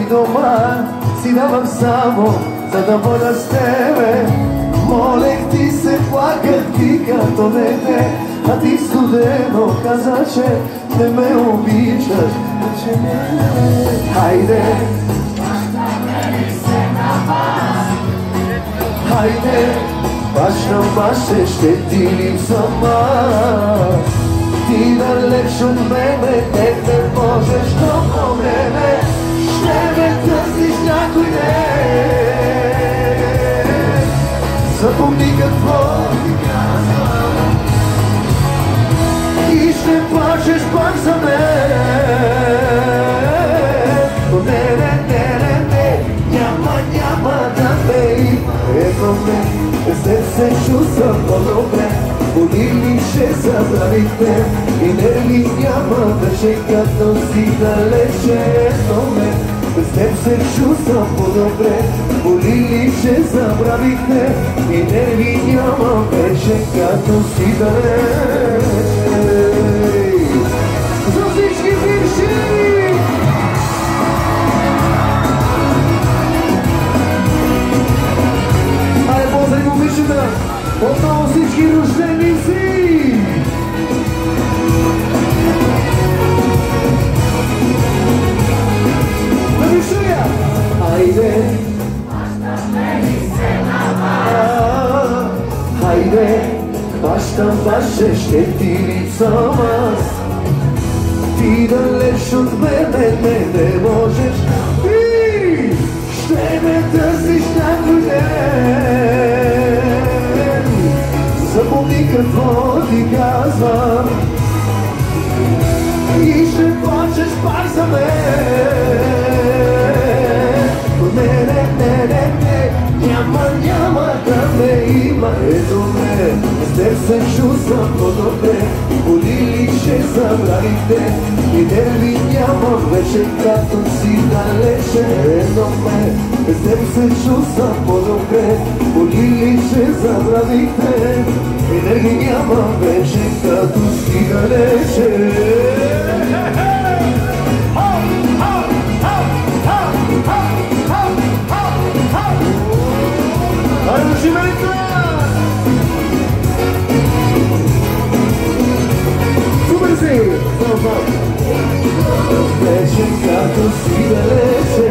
i doma si davam samo za da voda s tebe. Molek ti se plakat ti kad to ne ide, a ti studeno kazaće ne me običaš, da će mene. Hajde, hajde, baš nam baše štetinim sama. Ti daleć od mene, ne možeš dobro vreme, šte me trziš nakoj ne. Zapomni kad tvoj i šte plačeš pak za mene. Ne, njama da me ima, eto me, srce čustva podobne, boliliše zabravite i nervi njama da čeka to si daleče, eto me, srce čustva podobne, boliliše zabravite i nervi njama da čeka to si daleče. Zovzički bivši! Pozdravimo всички рожденици! Да ви чуя! Хайде! Хайде! Баща ваше щетиница аз. Ти далеч от мене не можеш. Ти ще ме търсиш някой ден. Запомни какво ти казвам и ще плачеш пак за мен. Не, няма да ме има. Ето ме, с теб се чувствам по-добре. Болише забравихте и нерви нямам вече, като си далече. Ето ме, с теб се чувствам по-добре. Болише забравихте и нерви нямам вече, като си далече. Вече като си далече.